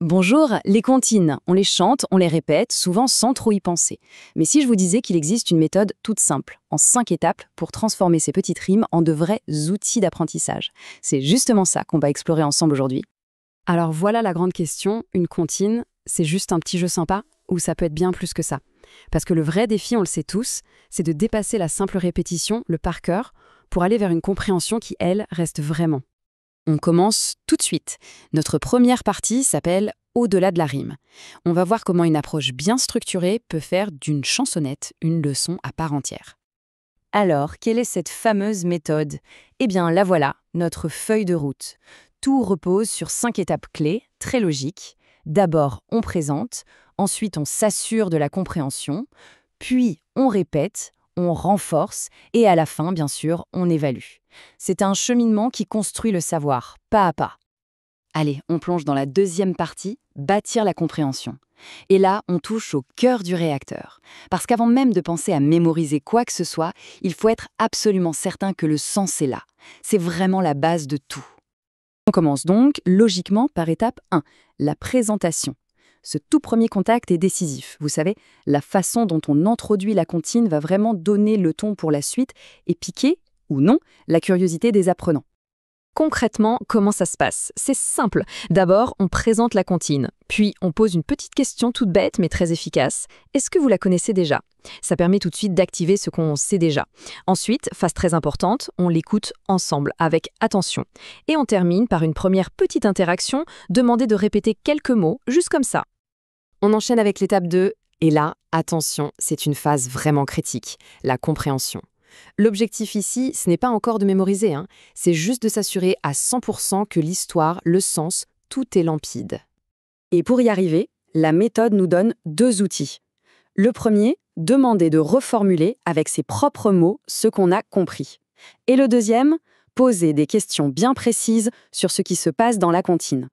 Bonjour, les comptines, on les chante, on les répète, souvent sans trop y penser. Mais si je vous disais qu'il existe une méthode toute simple, en 5 étapes, pour transformer ces petites rimes en de vrais outils d'apprentissage. C'est justement ça qu'on va explorer ensemble aujourd'hui. Alors voilà la grande question, une comptine, c'est juste un petit jeu sympa ou ça peut être bien plus que ça? Parce que le vrai défi, on le sait tous, c'est de dépasser la simple répétition, le par cœur, pour aller vers une compréhension qui, elle, reste vraiment. On commence tout de suite. Notre première partie s'appelle Au-delà de la rime. On va voir comment une approche bien structurée peut faire d'une chansonnette une leçon à part entière. Alors, quelle est cette fameuse méthode? Eh bien, la voilà, notre feuille de route. Tout repose sur 5 étapes clés, très logiques. D'abord, on présente, ensuite on s'assure de la compréhension, puis on répète, on renforce et à la fin, bien sûr, on évalue. C'est un cheminement qui construit le savoir, pas à pas. Allez, on plonge dans la deuxième partie, bâtir la compréhension. Et là, on touche au cœur du réacteur. Parce qu'avant même de penser à mémoriser quoi que ce soit, il faut être absolument certain que le sens est là. C'est vraiment la base de tout. On commence donc, logiquement, par étape 1, la présentation. Ce tout premier contact est décisif. Vous savez, la façon dont on introduit la comptine va vraiment donner le ton pour la suite et piquer, ou non, la curiosité des apprenants. Concrètement, comment ça se passe? C'est simple. D'abord, on présente la comptine, puis on pose une petite question toute bête mais très efficace. Est-ce que vous la connaissez déjà? Ça permet tout de suite d'activer ce qu'on sait déjà. Ensuite, phase très importante, on l'écoute ensemble, avec attention. Et on termine par une première petite interaction, demander de répéter quelques mots, juste comme ça. On enchaîne avec l'étape 2, et là, attention, c'est une phase vraiment critique, la compréhension. L'objectif ici, ce n'est pas encore de mémoriser, c'est juste de s'assurer à 100% que l'histoire, le sens, tout est limpide. Et pour y arriver, la méthode nous donne 2 outils. Le premier, demander de reformuler avec ses propres mots ce qu'on a compris. Et le deuxième, poser des questions bien précises sur ce qui se passe dans la comptine.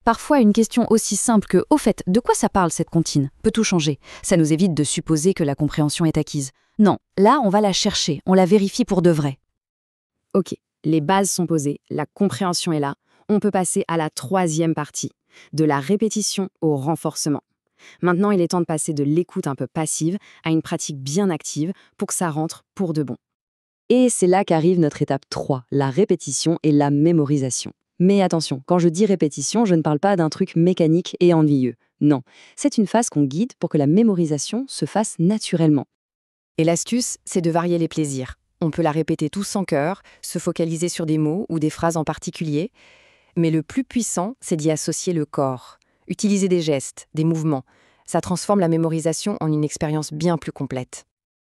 Parfois, une question aussi simple que « Au fait, de quoi ça parle cette comptine ?» peut tout changer. Ça nous évite de supposer que la compréhension est acquise. Non, là, on va la chercher, on la vérifie pour de vrai. Ok, les bases sont posées, la compréhension est là. On peut passer à la 3e partie, de la répétition au renforcement. Maintenant, il est temps de passer de l'écoute un peu passive à une pratique bien active pour que ça rentre pour de bon. Et c'est là qu'arrive notre étape 3, la répétition et la mémorisation. Mais attention, quand je dis répétition, je ne parle pas d'un truc mécanique et ennuyeux. Non, c'est une phase qu'on guide pour que la mémorisation se fasse naturellement. Et l'astuce, c'est de varier les plaisirs. On peut la répéter tous en chœur, se focaliser sur des mots ou des phrases en particulier. Mais le plus puissant, c'est d'y associer le corps. Utiliser des gestes, des mouvements. Ça transforme la mémorisation en une expérience bien plus complète.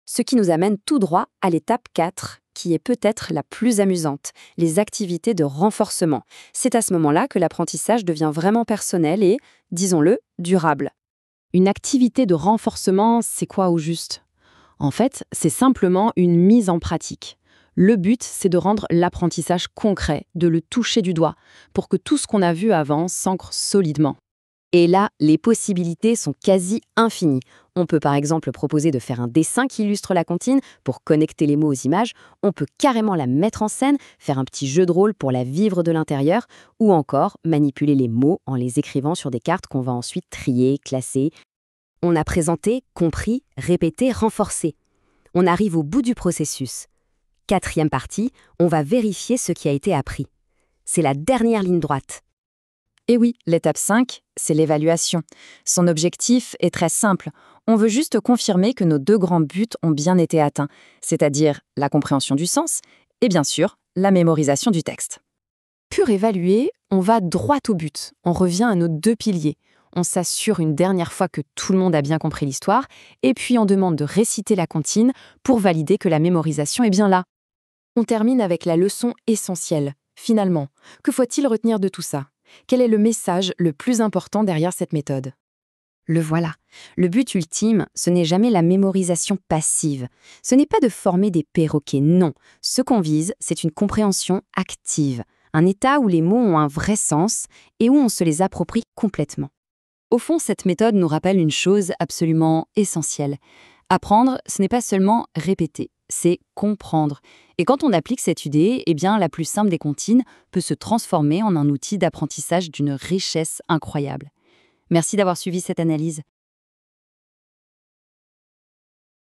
Ce qui nous amène tout droit à l'étape 4, qui est peut-être la plus amusante, les activités de renforcement. C'est à ce moment-là que l'apprentissage devient vraiment personnel et, disons-le, durable. Une activité de renforcement, c'est quoi au juste? En fait, c'est simplement une mise en pratique. Le but, c'est de rendre l'apprentissage concret, de le toucher du doigt, pour que tout ce qu'on a vu avant s'ancre solidement. Et là, les possibilités sont quasi infinies. On peut par exemple proposer de faire un dessin qui illustre la comptine pour connecter les mots aux images, on peut carrément la mettre en scène, faire un petit jeu de rôle pour la vivre de l'intérieur, ou encore manipuler les mots en les écrivant sur des cartes qu'on va ensuite trier, classer. On a présenté, compris, répété, renforcé. On arrive au bout du processus. 4e partie, on va vérifier ce qui a été appris. C'est la dernière ligne droite. Et oui, l'étape 5, c'est l'évaluation. Son objectif est très simple. On veut juste confirmer que nos 2 grands buts ont bien été atteints, c'est-à-dire la compréhension du sens et bien sûr, la mémorisation du texte. Pour évaluer, on va droit au but. On revient à nos 2 piliers. On s'assure une dernière fois que tout le monde a bien compris l'histoire et puis on demande de réciter la comptine pour valider que la mémorisation est bien là. On termine avec la leçon essentielle. Finalement, que faut-il retenir de tout ça? Quel est le message le plus important derrière cette méthode? Le voilà. Le but ultime, ce n'est jamais la mémorisation passive. Ce n'est pas de former des perroquets, non. Ce qu'on vise, c'est une compréhension active. Un état où les mots ont un vrai sens et où on se les approprie complètement. Au fond, cette méthode nous rappelle une chose absolument essentielle. Apprendre, ce n'est pas seulement répéter, c'est comprendre. Et quand on applique cette idée, eh bien, la plus simple des comptines peut se transformer en un outil d'apprentissage d'une richesse incroyable. Merci d'avoir suivi cette analyse.